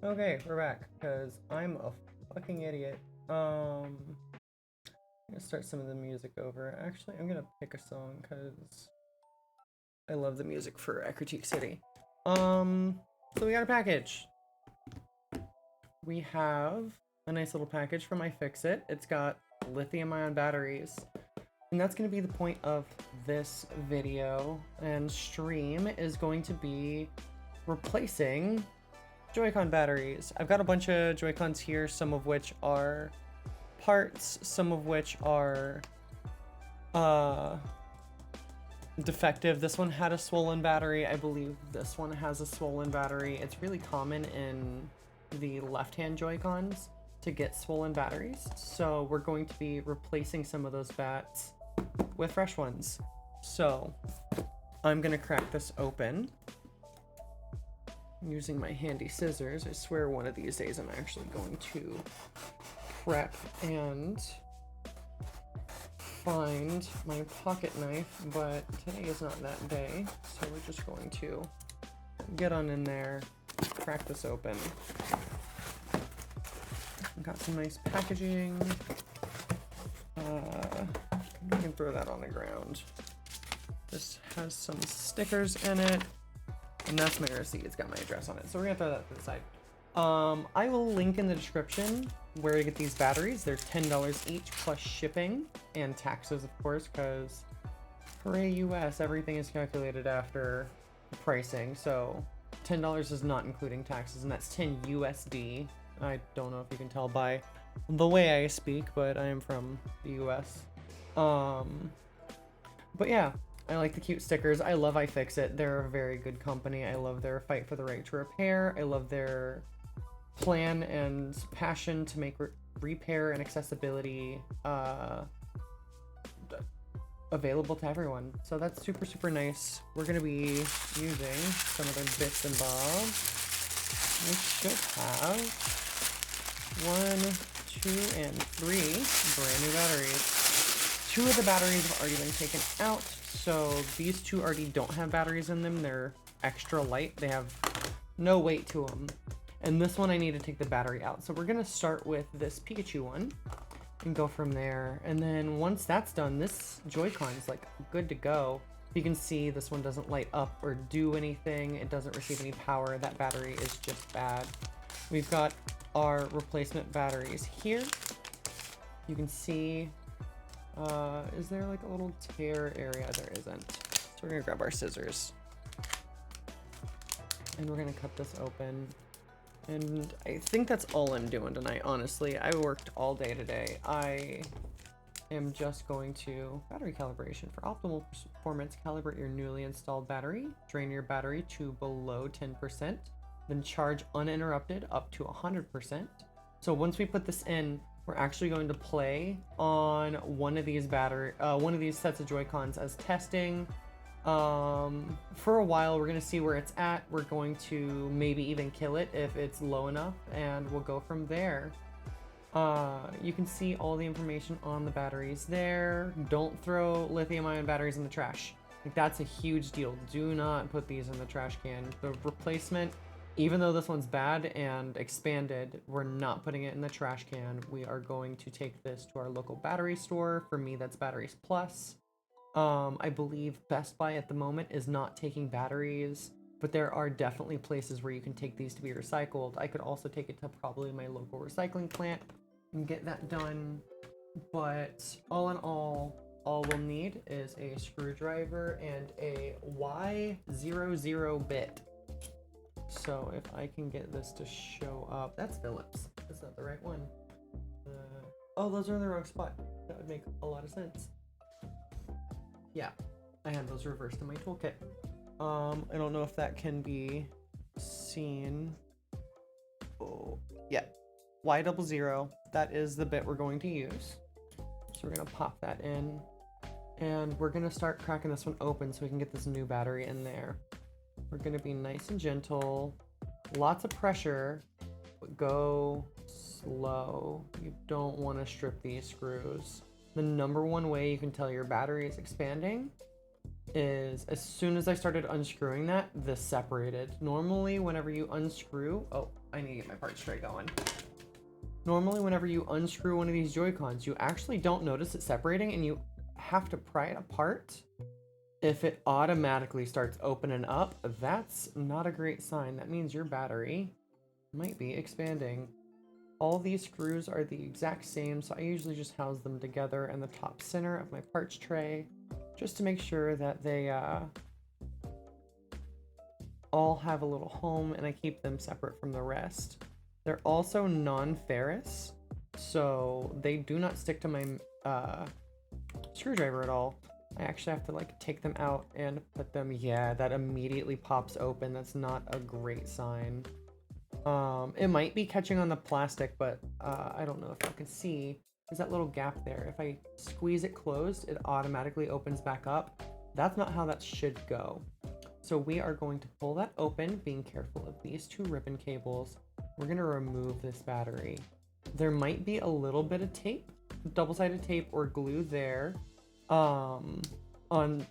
Okay, we're back, because I'm a fucking idiot. I'm gonna start some of the music over. Actually, I'm gonna pick a song, because I love the music for Critique City. So we got a package. We have a nice little package from iFixIt. It's got lithium-ion batteries. And that's going to be the point of this video and stream, is going to be replacing Joycon batteries. I've got a bunch of Joycons here, some of which are parts, some of which are defective. This one had a swollen battery. I believe this one has a swollen battery. It's really common in the left-hand Joy-Cons to get swollen batteries. So we're going to be replacing some of those bats with fresh ones. So I'm gonna crack this open using my handy scissors. I swear one of these days I'm actually going to prep and find my pocket knife, but today is not that day, so we're just going to get on in there, crack this open. Got some nice packaging. We can throw that on the ground. This has some stickers in it, and that's my receipt. It's got my address on it, so we're gonna throw that to the side. I will link in the description where to get these batteries. They're $10 each plus shipping and taxes, of course, because hooray US, everything is calculated after pricing. So $10 is not including taxes, and that's 10 USD. I don't know if you can tell by the way I speak, but I am from the US. But yeah, I like the cute stickers. I love iFixIt. They're a very good company. I love their fight for the right to repair. I love their plan and passion to make repair and accessibility available to everyone. So that's super, super nice. We're going to be using some of their bits and bobs. We should have 1, 2, and 3 brand new batteries. 2 of the batteries have already been taken out, so these 2 already don't have batteries in them. They're extra light. They have no weight to them. And this one I need to take the battery out. So we're gonna start with this Pikachu one and go from there. And then once that's done, this Joy-Con is like good to go. You can see this one doesn't light up or do anything. It doesn't receive any power. That battery is just bad. We've got our replacement batteries here. You can see, is there like a little tear area? There isn't. So we're gonna grab our scissors and we're gonna cut this open. And I think that's all I'm doing tonight, honestly. I worked all day today. I am just going to battery calibration. For optimal performance, calibrate your newly installed battery. Drain your battery to below 10%. Then charge uninterrupted up to 100%. So once we put this in, we're actually going to play on one of these sets of Joy-Cons as testing. For a while, we're going to see where it's at. We're going to maybe even kill it if it's low enough, and we'll go from there. You can see all the information on the batteries there. Don't throw lithium-ion batteries in the trash. Like, that's a huge deal. Do not put these in the trash can. The replacement, even though this one's bad and expanded, we're not putting it in the trash can. We are going to take this to our local battery store. For me, that's Batteries Plus. I believe Best Buy at the moment is not taking batteries, but there are definitely places where you can take these to be recycled. I could also take it to probably my local recycling plant and get that done. But all in all we'll need is a screwdriver and a Y00 bit. So if I can get this to show up, that's Phillips. That's not the right one. Oh, those are in the wrong spot. That would make a lot of sense. Yeah, I had those reversed in my toolkit. I don't know if that can be seen. Oh, yeah. Y00, that is the bit we're going to use. So we're gonna pop that in, and we're gonna start cracking this one open so we can get this new battery in there. We're gonna be nice and gentle, lots of pressure, but go slow. You don't wanna strip these screws. The number one way you can tell your battery is expanding is as soon as I started unscrewing that, this separated. Normally, whenever you unscrew, oh, I need to get my parts tray going. Normally, whenever you unscrew one of these Joy-Cons, you actually don't notice it separating and you have to pry it apart. If it automatically starts opening up, that's not a great sign. That means your battery might be expanding. All these screws are the exact same, so I usually just house them together in the top center of my parts tray, just to make sure that they all have a little home and I keep them separate from the rest. They're also non-ferrous, so they do not stick to my screwdriver at all. I actually have to like take them out and put them, yeah, that immediately pops open. That's not a great sign. It might be catching on the plastic, but I don't know if you can see. There's that little gap there. If I squeeze it closed, it automatically opens back up. That's not how that should go. So we are going to pull that open, being careful of these two ribbon cables. We're going to remove this battery. There might be a little bit of tape, double-sided tape or glue there on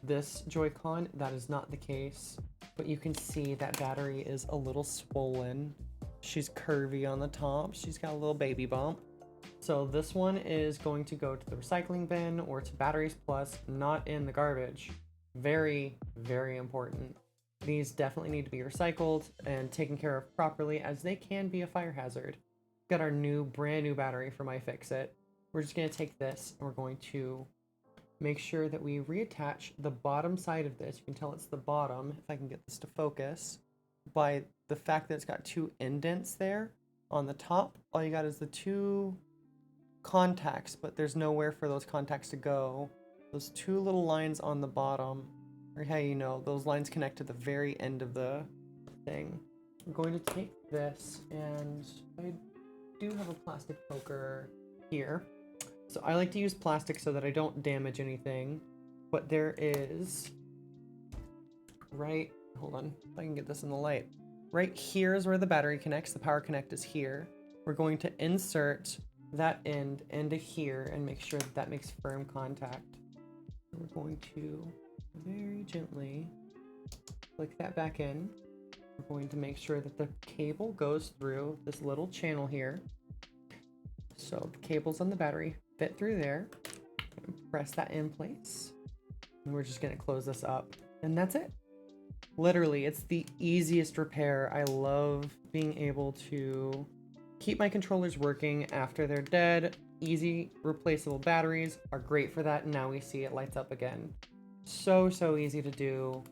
this Joy-Con. That is not the case, but you can see that battery is a little swollen. She's curvy on the top. She's got a little baby bump. So this one is going to go to the recycling bin or to Batteries Plus, not in the garbage. Very, very important. These definitely need to be recycled and taken care of properly, as they can be a fire hazard. Got our brand new battery from iFixIt. We're just going to take this and we're going to make sure that we reattach the bottom side of this. You can tell it's the bottom, if I can get this to focus, by the fact that it's got two indents there on the top. All you got is the two contacts, but there's nowhere for those contacts to go. Those two little lines on the bottom are how you know those lines connect to the very end of the thing. I'm going to take this, and I do have a plastic poker here. So I like to use plastic so that I don't damage anything, but there is hold on, if I can get this in the light. Right here is where the battery connects. The power connect is here. We're going to insert that end into here and make sure that that makes firm contact. We're going to very gently flick that back in. We're going to make sure that the cable goes through this little channel here. So the cables on the battery fit through there. Press that in place. And we're just going to close this up. And that's it. Literally, it's the easiest repair. I love being able to keep my controllers working after they're dead. Easy replaceable batteries are great for that. And now we see it lights up again. So easy to do.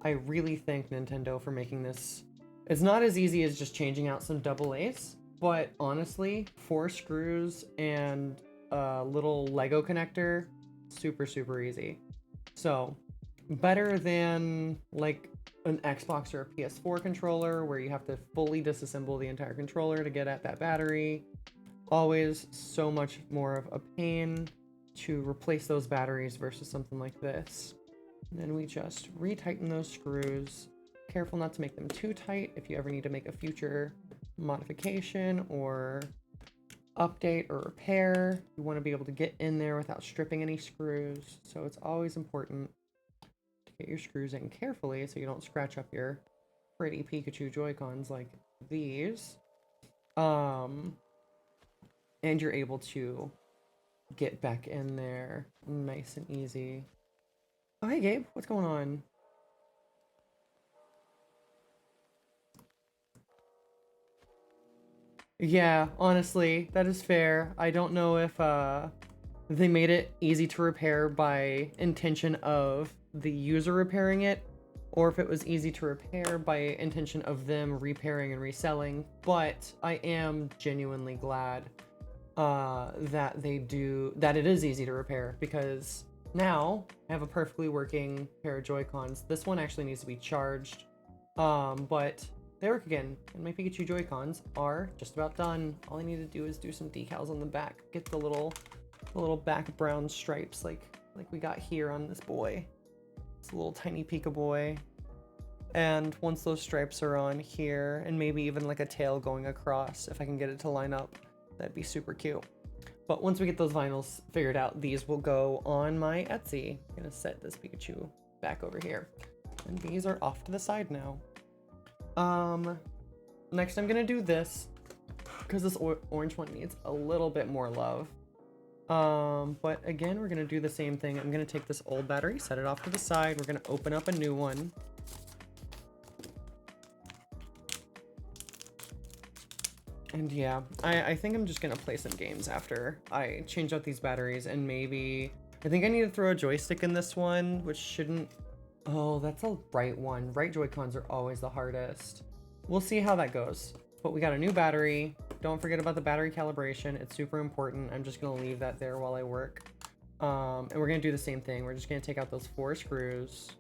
I really thank Nintendo for making this. It's not as easy as just changing out some AA's, but honestly, 4 screws and a little Lego connector, super easy. So better than like an Xbox or a PS4 controller where you have to fully disassemble the entire controller to get at that battery. Always so much more of a pain to replace those batteries versus something like this. And then we just retighten those screws. Careful not to make them too tight if you ever need to make a future modification or update or repair. You want to be able to get in there without stripping any screws. So it's always important to get your screws in carefully so you don't scratch up your pretty Pikachu Joy-Cons like these. And you're able to get back in there nice and easy. Oh, hey Gabe, what's going on? Yeah, honestly, that is fair. I don't know if they made it easy to repair by intention of the user repairing it, or if it was easy to repair by intention of them repairing and reselling, but I am genuinely glad that it is easy to repair, because now I have a perfectly working pair of Joy-Cons. This one actually needs to be charged, but they work again, and my Pikachu Joy-Cons are just about done. All I need to do is do some decals on the back, get the little back brown stripes like we got here on this boy. It's a little tiny Pika boy. And once those stripes are on here, and maybe even like a tail going across, if I can get it to line up, that'd be super cute. But once we get those vinyls figured out, these will go on my Etsy. I'm gonna set this Pikachu back over here. And these are off to the side now. Next I'm gonna do this because this orange one needs a little bit more love. But again, we're gonna do the same thing. I'm gonna take this old battery, set it off to the side. We're gonna open up a new one. And yeah, I think I'm just gonna play some games after I change out these batteries, and maybe, I think I need to throw a joystick in this one, which shouldn't, oh, that's a right one. Right Joy-Cons are always the hardest. We'll see how that goes. But we got a new battery. Don't forget about the battery calibration. It's super important. I'm just gonna leave that there while I work. And we're gonna do the same thing. We're just gonna take out those 4 screws.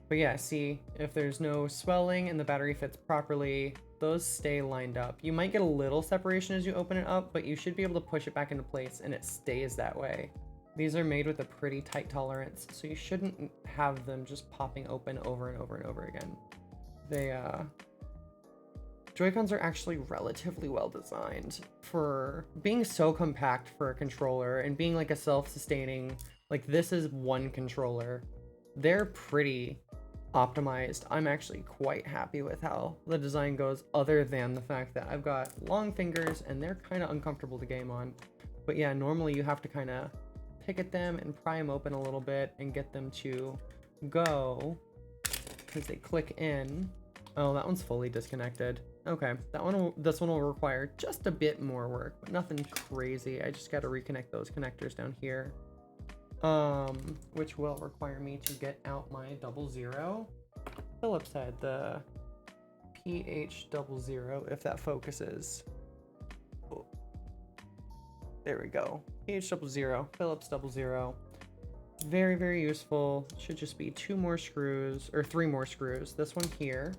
But yeah, see, if there's no swelling and the battery fits properly, those stay lined up. You might get a little separation as you open it up, but you should be able to push it back into place and it stays that way. These are made with a pretty tight tolerance, so you shouldn't have them just popping open over and over and over again. Joy-Cons are actually relatively well designed for being so compact for a controller and being like a self-sustaining, like this is one controller. They're pretty optimized. I'm actually quite happy with how the design goes, other than the fact that I've got long fingers and they're kind of uncomfortable to game on. But yeah, normally you have to kind of pick at them and pry them open a little bit and get them to go because they click in. Oh, that one's fully disconnected. Okay, this one will require just a bit more work, but nothing crazy. I just got to reconnect those connectors down here. Which will require me to get out my 00 Phillips head, the PH00, if that focuses. Oh. There we go. PH00, Phillips 00. Very, very useful. Should just be 2 more screws, or 3 more screws. This one here.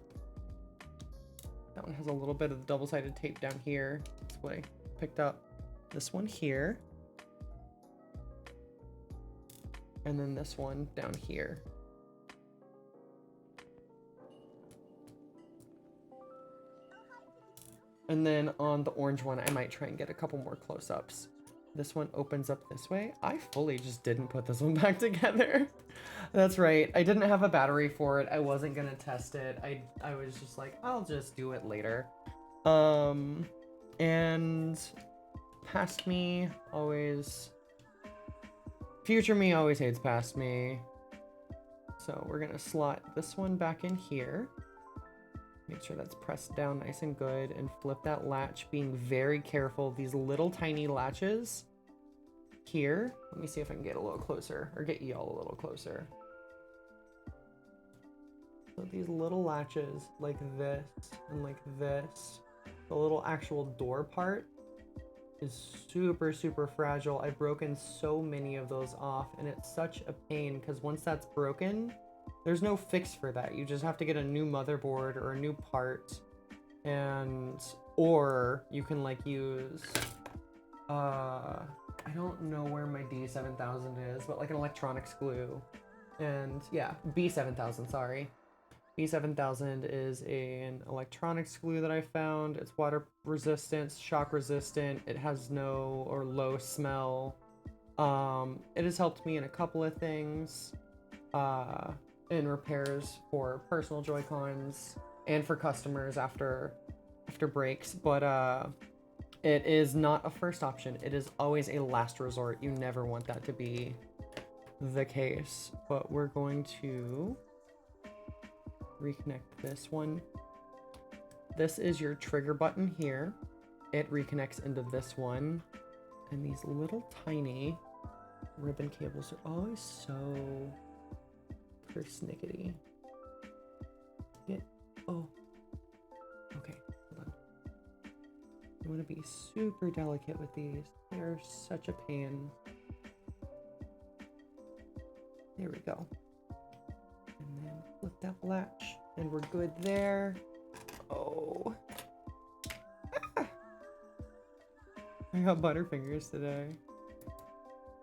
That one has a little bit of the double-sided tape down here. That's what I picked up. This one here. And then this one down here. And then on the orange one, I might try and get a couple more close-ups. This one opens up this way. I fully just didn't put this one back together. That's right. I didn't have a battery for it. I wasn't gonna test it. I was just like, I'll just do it later. And past me always... Future me always hates past me. So we're gonna slot this one back in here. Make sure that's pressed down nice and good, and flip that latch, being very careful. These little tiny latches here. Let me see if I can get a little closer, or get y'all a little closer. So these little latches like this and like this, the little actual door part is super, super fragile. I've broken so many of those off, and it's such a pain because once that's broken, there's no fix for that. You just have to get a new motherboard or a new part, or you can like use, I don't know where my D7000 is, but like an electronics glue. And yeah, B7000, sorry. B7000 is an electronics glue that I found. It's water resistant, shock resistant. It has no or low smell. It has helped me in a couple of things, in repairs for personal Joy-Cons and for customers after breaks. But it is not a first option. It is always a last resort. You never want that to be the case. But we're going to reconnect this one. This is your trigger button here. It reconnects into this one, and these little tiny ribbon cables are always so persnickety. Oh, okay, hold on. You want to be super delicate with these. They're such a pain. There we go. And then flip that latch, and we're good there. Oh. Ah. I got butterfingers today.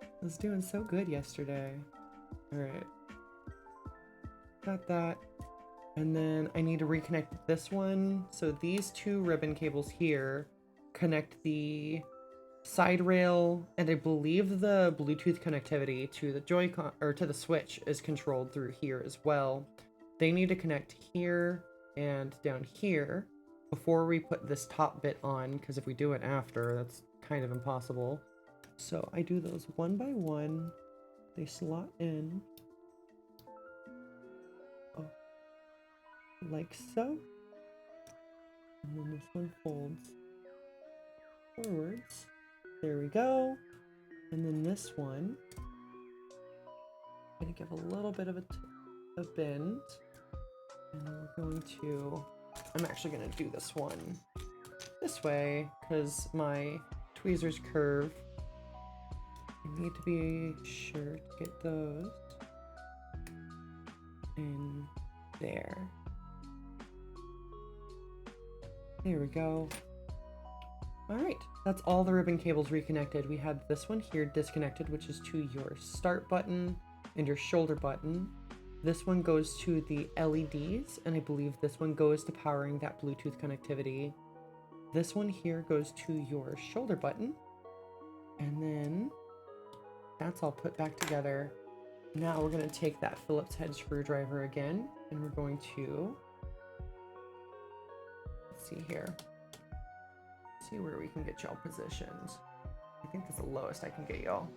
I was doing so good yesterday. Alright. Got that. And then I need to reconnect this one. So these 2 ribbon cables here connect the side rail, and I believe the Bluetooth connectivity to the Joycon or to the Switch is controlled through here as well. They need to connect here and down here before we put this top bit on, because if we do it after, that's kind of impossible. So I do those one by one. They slot in. Oh, like so. And then this one folds forwards. There we go. And then this one, I'm gonna give a little bit of a bend. And then we're going to, I'm actually gonna do this one this way because my tweezers curve. I need to be sure to get those in there. There we go. All right, that's all the ribbon cables reconnected. We had this one here disconnected, which is to your start button and your shoulder button. This one goes to the LEDs, and I believe this one goes to powering that Bluetooth connectivity. This one here goes to your shoulder button, and then that's all put back together. Now we're gonna take that Phillips head screwdriver again, and we're going to, let's see here. See where we can get y'all positioned. I think that's the lowest I can get y'all.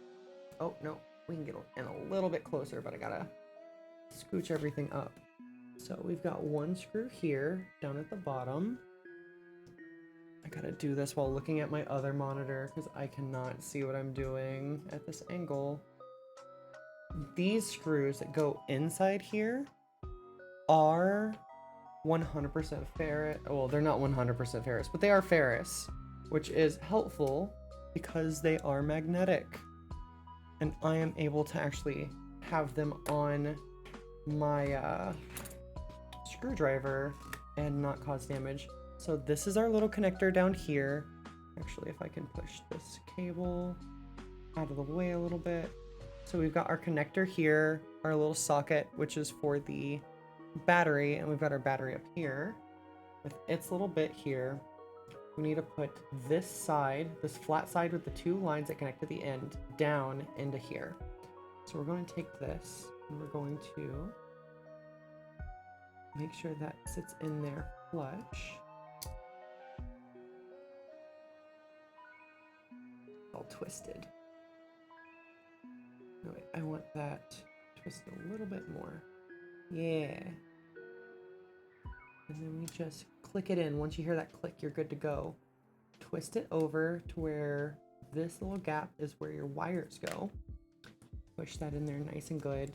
Oh, no, we can get in a little bit closer, but I gotta scooch everything up. So we've got one screw here down at the bottom. I gotta do this while looking at my other monitor because I cannot see what I'm doing at this angle. These screws that go inside here are 100% ferrous. Well, they're not 100% ferrous, but they are ferrous, which is helpful because they are magnetic. And I am able to actually have them on my screwdriver and not cause damage. So this is our little connector down here. Actually, if I can push this cable out of the way a little bit. So we've got our connector here, our little socket, which is for the battery, and we've got our battery up here with its little bit here. We need to put this side, this flat side with the two lines that connect to the end, down into here. So we're going to take this and we're going to make sure that sits in there flush. All twisted. No, wait, I want that twisted a little bit more. Yeah. And then we just click it in. Once you hear that click, you're good to go. Twist it over to where this little gap is where your wires go. Push that in there nice and good.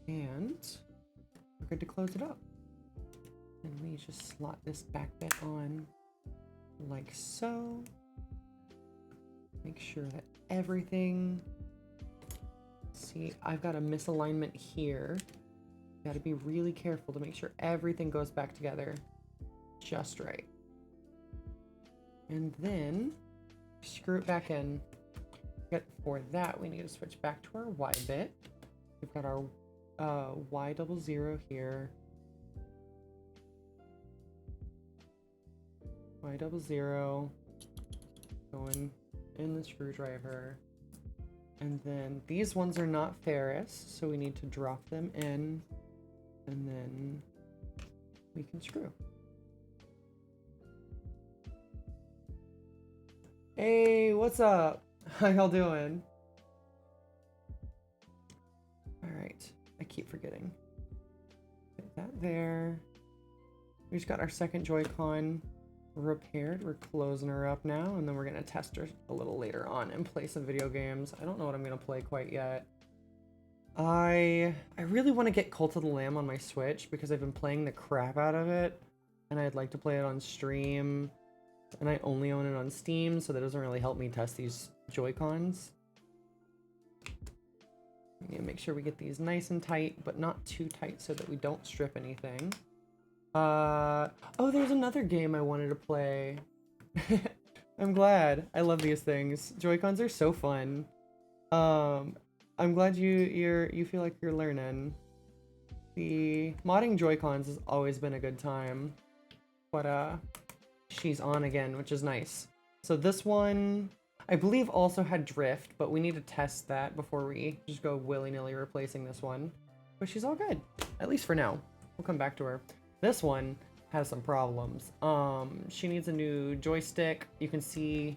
And we're good to close it up. And we just slot this back bit on like so. Make sure that everything, see, I've got a misalignment here. Got to be really careful to make sure everything goes back together just right. And then screw it back in. But for that, we need to switch back to our Y bit. We've got our Y00 here. Y00 going in the screwdriver. And then these ones are not ferrous, so we need to drop them in, and then we can screw. Hey, what's up? How y'all doing? All right, I keep forgetting. Put that there. We just got our second Joy-Con repaired. We're closing her up now, and then we're gonna test her a little later on and play some video games. I don't know what I'm gonna play quite yet. I really want to get Cult of the Lamb on my Switch because I've been playing the crap out of it, and I'd like to play it on stream, and I only own it on Steam, so that doesn't really help me test these Joy-Cons. We need to make sure we get these nice and tight, but not too tight so that we don't strip anything. Oh, there's another game I wanted to play. I'm glad. I love these things. Joy-Cons are so fun. I'm glad you feel like you're learning. The modding Joy-Cons has always been a good time. But she's on again, which is nice. So this one, I believe also had drift, but we need to test that before we just go willy-nilly replacing this one. But she's all good, at least for now. We'll come back to her. This one has some problems. She needs a new joystick. You can see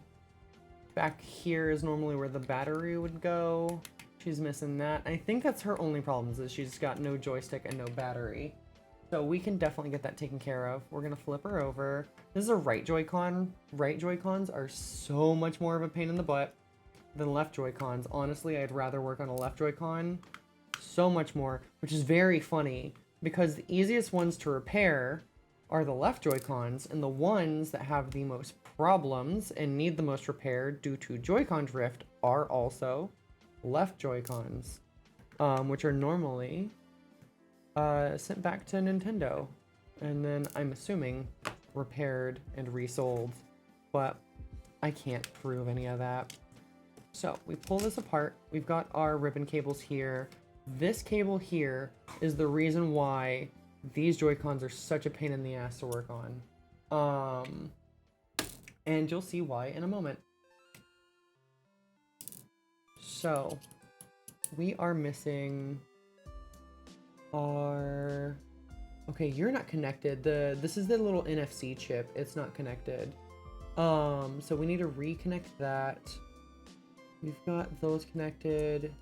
back here is normally where the battery would go. She's missing that. I think that's her only problems, is she's got no joystick and no battery. So we can definitely get that taken care of. We're gonna flip her over. This is a right Joy-Con. Right Joy-Cons are so much more of a pain in the butt than left Joy-Cons. Honestly, I'd rather work on a left Joy-Con so much more, which is very funny because the easiest ones to repair are the left Joy-Cons, and the ones that have the most problems and need the most repair due to Joy-Con drift are also left Joy-Cons, which are normally sent back to Nintendo, and then I'm assuming repaired and resold, but I can't prove any of that. So we pull this apart. We've got our ribbon cables here. This cable here is the reason why these Joy-Cons are such a pain in the ass to work on. And you'll see why in a moment. So we are missing our... Okay, you're not connected. This is the little NFC chip. It's not connected. So we need to reconnect that. We've got those connected.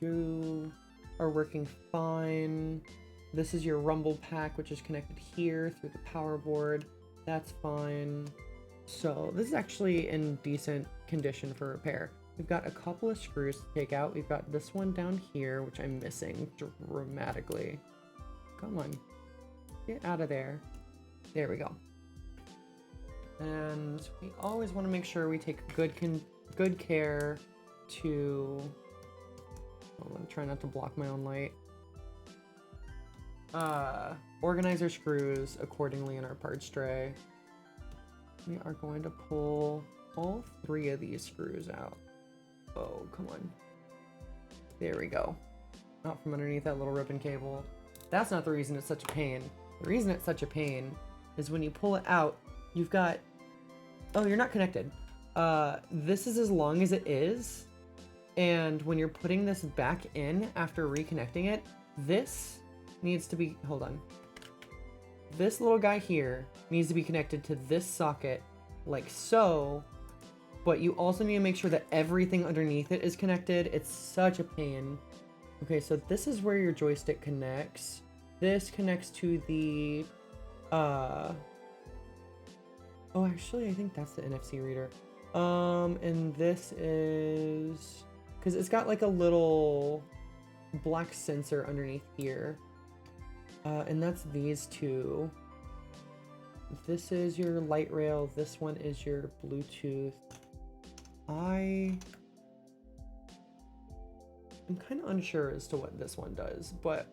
You are working fine. This is your rumble pack, which is connected here through the power board. That's fine. So this is actually in decent condition for repair. We've got a couple of screws to take out. We've got this one down here, which I'm missing dramatically. Come on, get out of there. There we go. And we always want to make sure we take good care to... I'm gonna try not to block my own light. Organize our screws accordingly in our parts tray. We are going to pull all 3 of these screws out. Oh, come on. There we go. Out from underneath that little ribbon cable. That's not the reason it's such a pain. The reason it's such a pain is when you pull it out, you've got... Oh, you're not connected. This is as long as it is. And when you're putting this back in after reconnecting it, this needs to be... Hold on. This little guy here needs to be connected to this socket like so. But you also need to make sure that everything underneath it is connected. It's such a pain. Okay, so this is where your joystick connects. This connects to the... Oh, actually, I think that's the NFC reader. And this is... Because it's got like a little black sensor underneath here. And that's these 2. This is your light rail. This one is your Bluetooth. I'm kind of unsure as to what this one does, but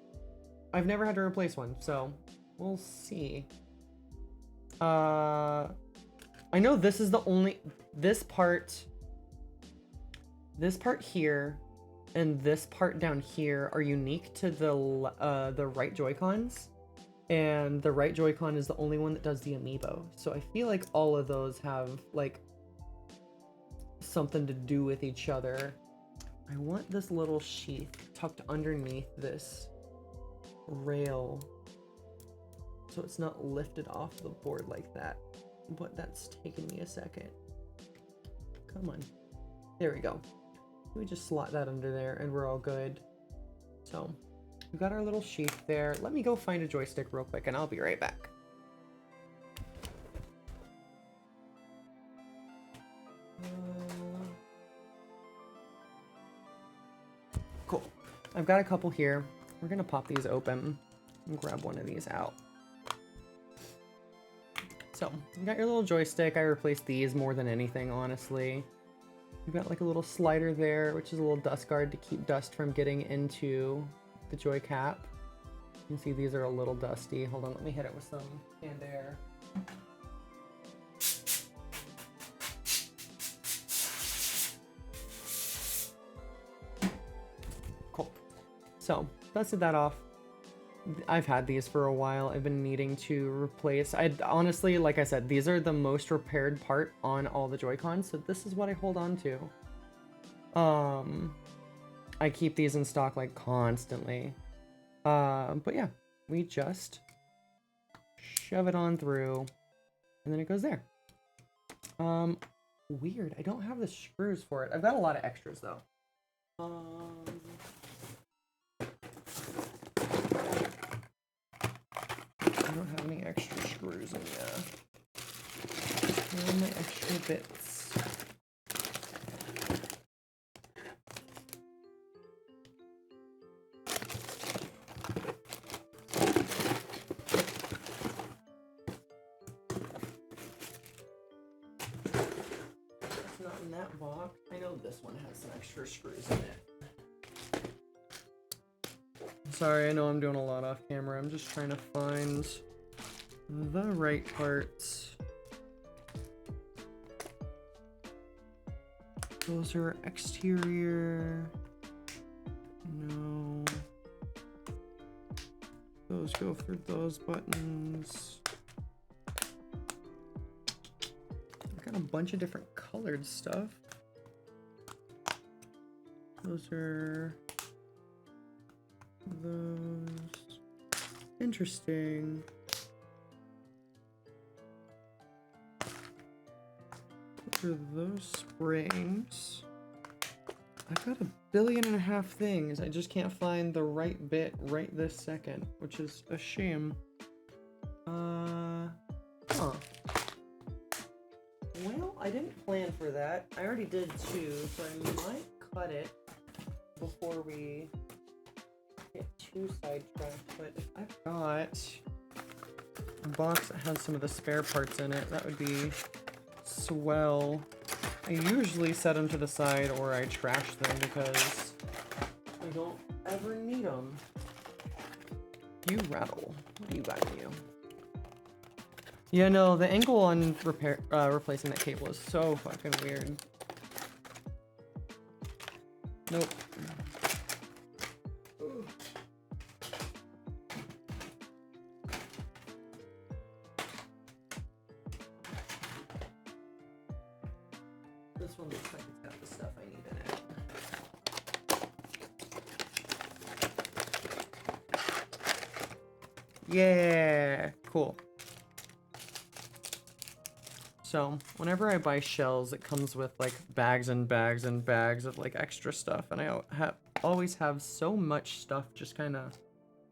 I've never had to replace one, so we'll see. I know this is the only... This part here and this part down here are unique to the right Joy-Cons, and the right Joy-Con is the only one that does the amiibo. So I feel like all of those have like something to do with each other. I want this little sheath tucked underneath this rail so it's not lifted off the board like that, but that's taking me a second. Come on, there we go. We just slot that under there and we're all good. So we've got our little sheath there. Let me go find a joystick real quick and I'll be right back. Cool. I've got a couple here. We're gonna pop these open and grab one of these out. So you got your little joystick. I replaced these more than anything, honestly. You've got like a little slider there, which is a little dust guard to keep dust from getting into the joy cap. You can see these are a little dusty. Hold on, let me hit it with some canned air. Cool. So, dusted that off. I've had these for a while. I've been needing to replace. I honestly, like I said, these are the most repaired part on all the Joy-Cons, so this is what I hold on to. I keep these in stock like constantly. But yeah, we just shove it on through, and then it goes there. Weird. I don't have the screws for it. I've got a lot of extras though. I don't have any extra screws in there. Where are my extra bits? It's not in that box. I know this one has some extra screws in it. Sorry, I know I'm doing a lot off camera. I'm just trying to find the right parts. Those are exterior. No. Those go for those buttons. I've got a bunch of different colored stuff. Those are those. Interesting. What are those springs? I've got 1.5 billion things. I just can't find the right bit right this second, which is a shame. Huh. Well, I didn't plan for that. I already did too, so I might cut it before we get too sidetracked. But if I've got a box that has some of the spare parts in it, that would be swell. I usually set them to the side or I trash them because I don't ever need them. You rattle. What do you got in you? Yeah, no, the angle on replacing that cable is so fucking weird. Nope. This one looks like it's got the stuff I need in it. Yeah, cool. So, whenever I buy shells, it comes with like bags and bags and bags of like extra stuff, and I always have so much stuff just kind of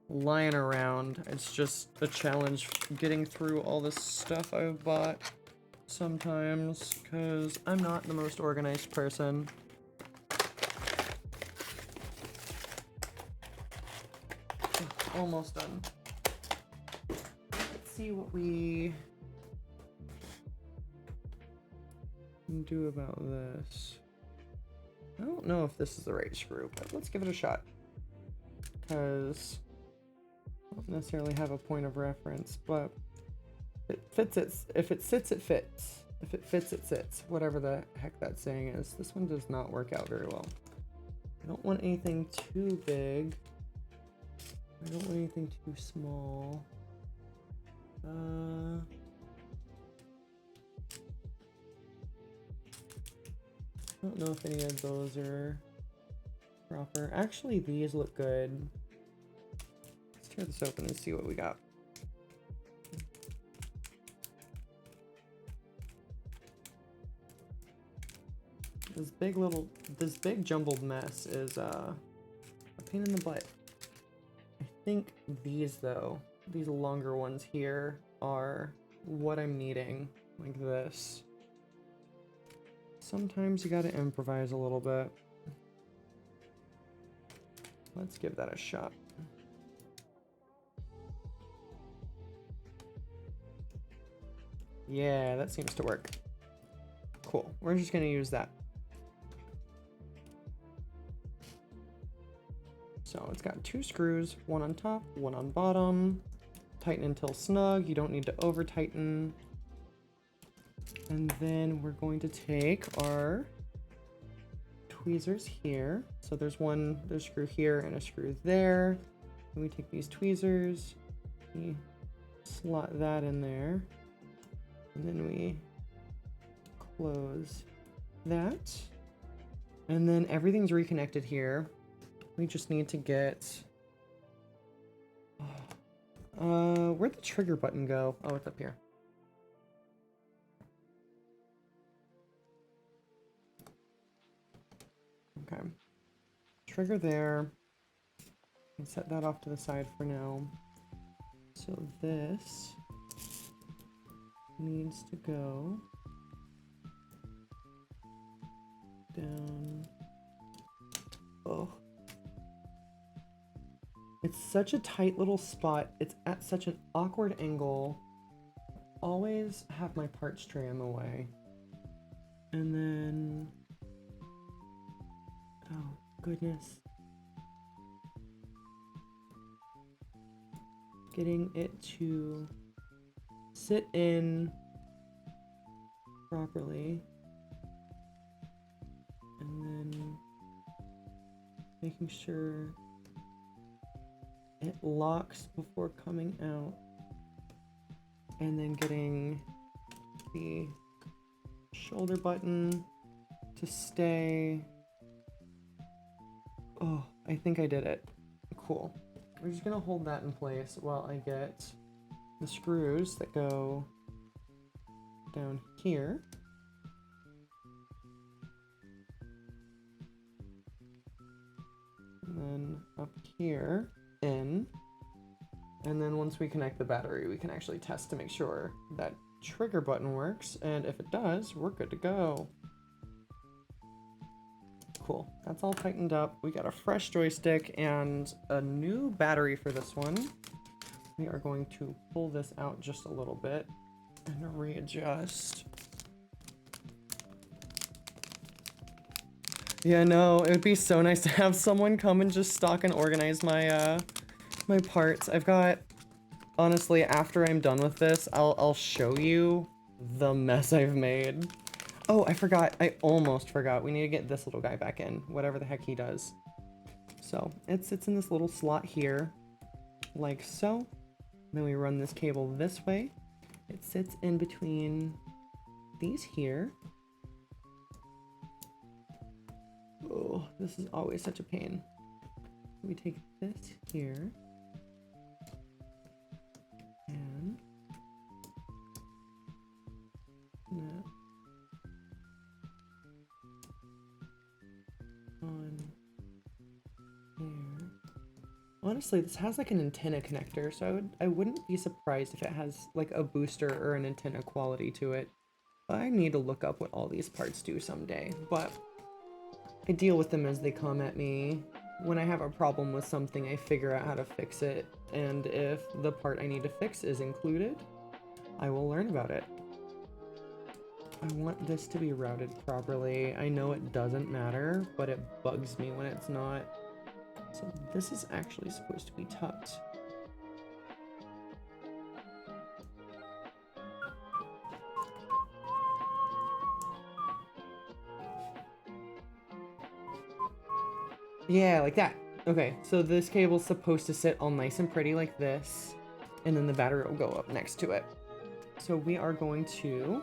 lying around. It's just a challenge getting through all this stuff I've bought sometimes, because I'm not the most organized person. Almost done. Let's see what we can do about this. I don't know if this is the right screw, but let's give it a shot, because I don't necessarily have a point of reference, but it fits it. If it sits, it fits. If it fits, it sits. Whatever the heck that saying is. This one does not work out very well. I don't want anything too big. I don't want anything too small. I don't know if any of those are proper. Actually, these look good. Let's tear this open and see what we got. This big jumbled mess is a pain in the butt. I think these though, these longer ones here are what I'm needing, like this. Sometimes you gotta improvise a little bit. Let's give that a shot. Yeah, that seems to work. Cool, we're just gonna use that. So it's got 2 screws, one on top, one on bottom. Tighten until snug. You don't need to over tighten. And then we're going to take our tweezers here. So there's a screw here and a screw there. Then we take these tweezers, we slot that in there, and then we close that. And then everything's reconnected here. We just need to get... where'd the trigger button go? Oh, it's up here. Okay. Trigger there. And set that off to the side for now. So this needs to go down. Oh. It's such a tight little spot. It's at such an awkward angle. Always have my parts tray in the way. And then... oh, goodness. Getting it to sit in properly. And then making sure it locks before coming out. And then getting the shoulder button to stay. Oh, I think I did it. Cool. We're just gonna hold that in place while I get the screws that go down here. And then up here, in. And then once we connect the battery, we can actually test to make sure that trigger button works. And if it does, we're good to go. Cool, that's all tightened up. We got a fresh joystick and a new battery for this one. We are going to pull this out just a little bit and readjust. Yeah, no, it would be so nice to have someone come and just stock and organize my my parts. I've got, honestly, after I'm done with this, I'll show you the mess I've made. Oh, I forgot. I almost forgot. We need to get this little guy back in, whatever the heck he does. So it sits in this little slot here, like so. Then we run this cable this way. It sits in between these here. Oh, this is always such a pain. We take this here and that on there. Honestly, this has like an antenna connector, so I wouldn't be surprised if it has like a booster or an antenna quality to it. I need to look up what all these parts do someday, but I deal with them as they come at me. When I have a problem with something, I figure out how to fix it, and if the part I need to fix is included, I will learn about it. I want this to be routed properly. I know it doesn't matter, but it bugs me when it's not. So this is actually supposed to be tucked. Yeah, like that. Okay, so this cable's supposed to sit all nice and pretty like this, and then the battery will go up next to it. So we are going to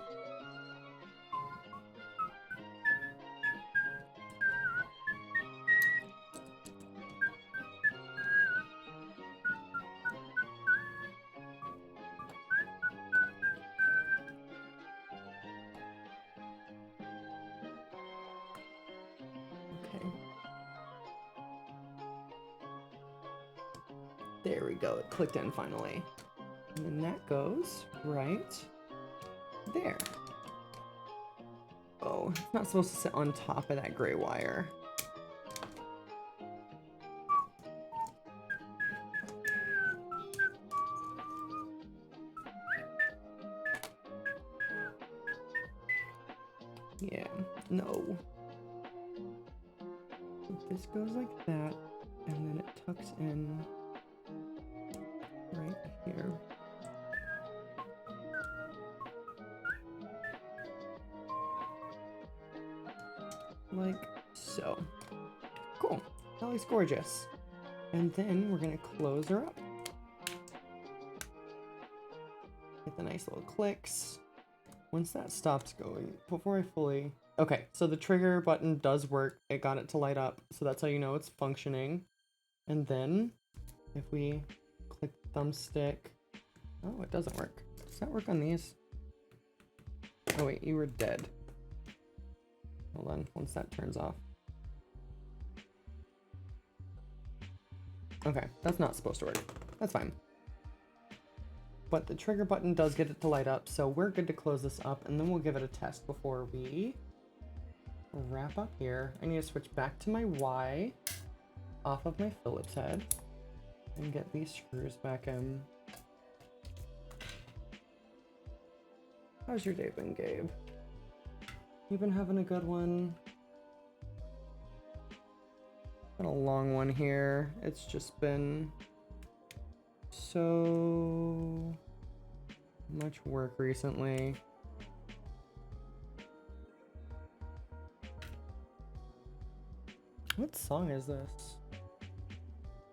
there we go, it clicked in finally. And then that goes right there. Oh, it's not supposed to sit on top of that gray wire. Yeah, no. This goes like that, and then it tucks in right here. Like so. Cool. That looks gorgeous. And then we're gonna close her up. Get the nice little clicks. Once that stops going, before I fully... Okay, so the trigger button does work. It got it to light up, so that's how you know it's functioning. And then, if we click the thumbstick... Oh, it doesn't work. Does that work on these? Oh wait, you were dead. Hold on, once that turns off. Okay, that's not supposed to work. That's fine. But the trigger button does get it to light up, so we're good to close this up, and then we'll give it a test before we wrap up here. I need to switch back to my Y off of my Phillips head and get these screws back in. How's your day been, Gabe? You been having a good one? Been a long one here. It's just been so much work recently. What song is this?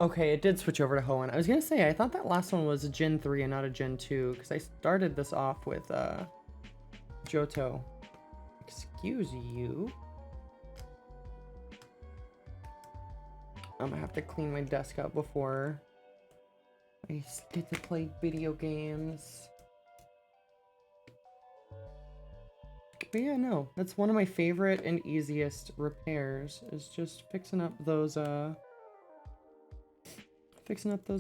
Okay, it did switch over to Hoenn. I was gonna say, I thought that last one was a Gen 3 and not a Gen 2, because I started this off with Johto. Excuse you. I'm gonna have to clean my desk up before I get to play video games. But yeah, no, that's one of my favorite and easiest repairs, is just fixing up those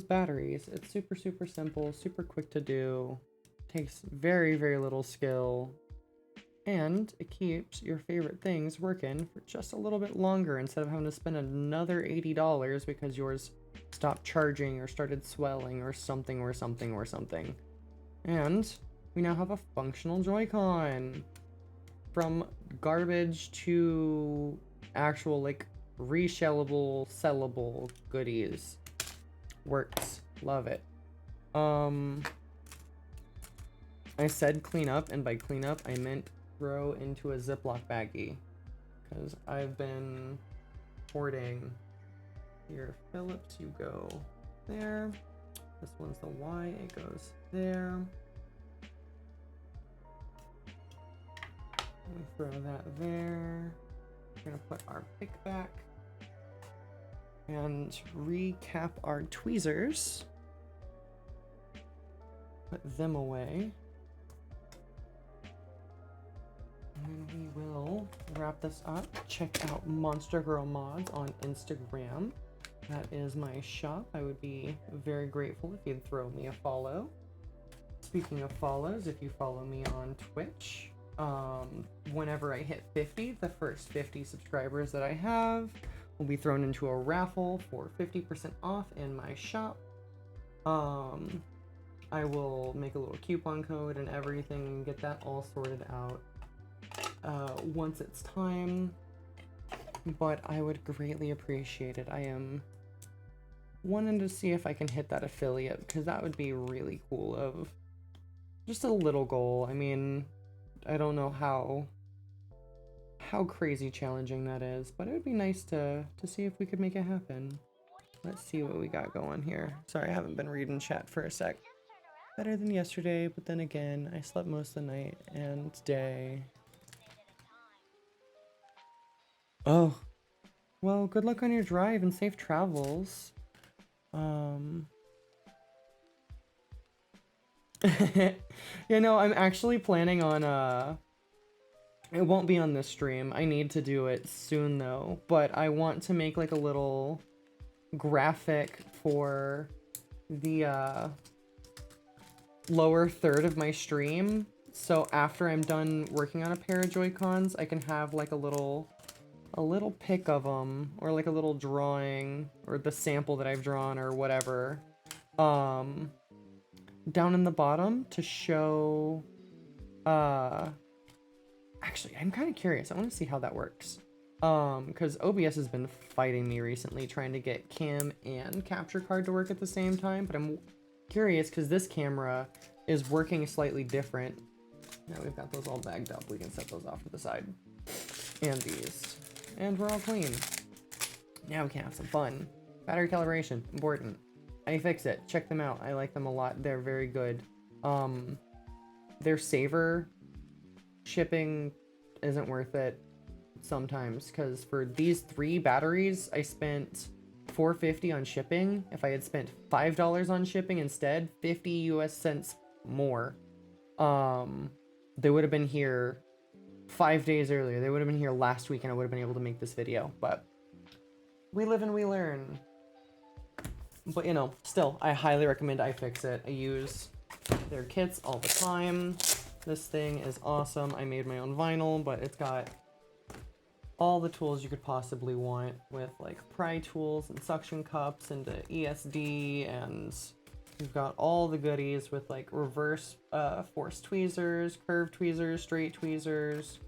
batteries. It's super, super simple, super quick to do. Takes very, very little skill. And it keeps your favorite things working for just a little bit longer instead of having to spend another $80 because yours stopped charging or started swelling or something or something or something. And we now have a functional Joy-Con. From garbage to actual, like, reshellable, sellable goodies. Works. Love it. I said clean up, and by clean up, I meant throw into a Ziploc baggie. Because I've been hoarding. Here, Phillips, you go there. This one's the Y, it goes there. We throw that there. We're gonna put our pick back and recap our tweezers. Put them away. And we will wrap this up. Check out Monster Girl Mods on Instagram. That is my shop. I would be very grateful if you'd throw me a follow. Speaking of follows, if you follow me on Twitch, whenever I hit 50, the first 50 subscribers that I have will be thrown into a raffle for 50% off in my shop. I will make a little coupon code and everything and get that all sorted out once it's time, but I would greatly appreciate it. I am wanting to see if I can hit that affiliate, because that would be really cool. Of just a little goal. I mean, I don't know how crazy challenging that is, but it would be nice to see if we could make it happen. Let's see what we got going here. Sorry, I haven't been reading chat for a sec. Better than yesterday, but then again, I slept most of the night and day. Oh, well, good luck on your drive and safe travels. You know, I'm actually planning on, it won't be on this stream. I need to do it soon though, but I want to make like a little graphic for the, lower third of my stream. So after I'm done working on a pair of Joy-Cons, I can have like a little pic of them, or like a little drawing, or the sample that I've drawn or whatever, down in the bottom to show, actually, I'm kind of curious. I want to see how that works. Because OBS has been fighting me recently trying to get cam and capture card to work at the same time, but I'm curious because this camera is working slightly different. Now we've got those all bagged up. We can set those off to the side. And these. And we're all clean. Now we can have some fun. Battery calibration, important. iFixIt, check them out. I like them a lot. They're very good. Their saver shipping isn't worth it sometimes, because for these 3 batteries, I spent $4.50 on shipping. If I had spent $5 on shipping instead, 50 US cents more. They would have been here 5 days earlier. They would have been here last week and I would have been able to make this video, but we live and we learn. But you know, still, I highly recommend iFixIt. I use their kits all the time. This thing is awesome. I made my own vinyl, but it's got all the tools you could possibly want with like pry tools and suction cups and ESD, and you've got all the goodies with like reverse force tweezers, curved tweezers, straight tweezers,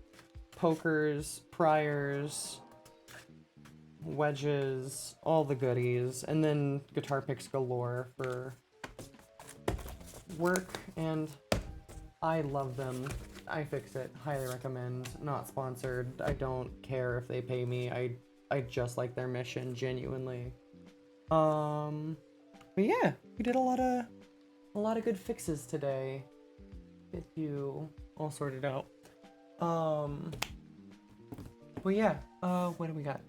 pokers, pliers, wedges, all the goodies, and then guitar picks galore for work, and I love them. iFixIt, highly recommend. Not sponsored. I don't care if they pay me. I just like their mission, genuinely. But yeah, we did a lot of good fixes today. Get you all sorted out. But yeah, what do we got?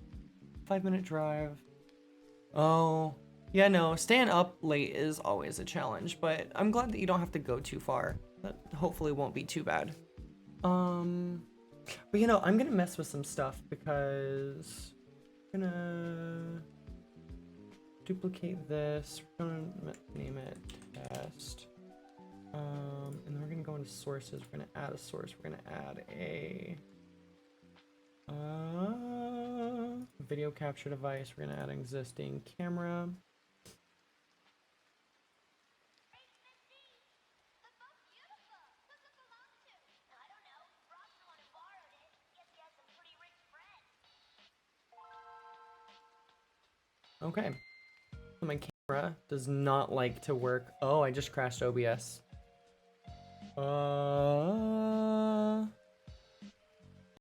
5-minute drive. Oh, yeah, no, staying up late is always a challenge, but I'm glad that you don't have to go too far. That hopefully won't be too bad. But you know, I'm gonna mess with some stuff because I'm gonna duplicate this. We're gonna name it test. And then we're gonna go into sources. We're gonna add a source. We're gonna add a video capture device. We're gonna add an existing camera. Okay, so my camera does not like to work. Oh, I just crashed OBS.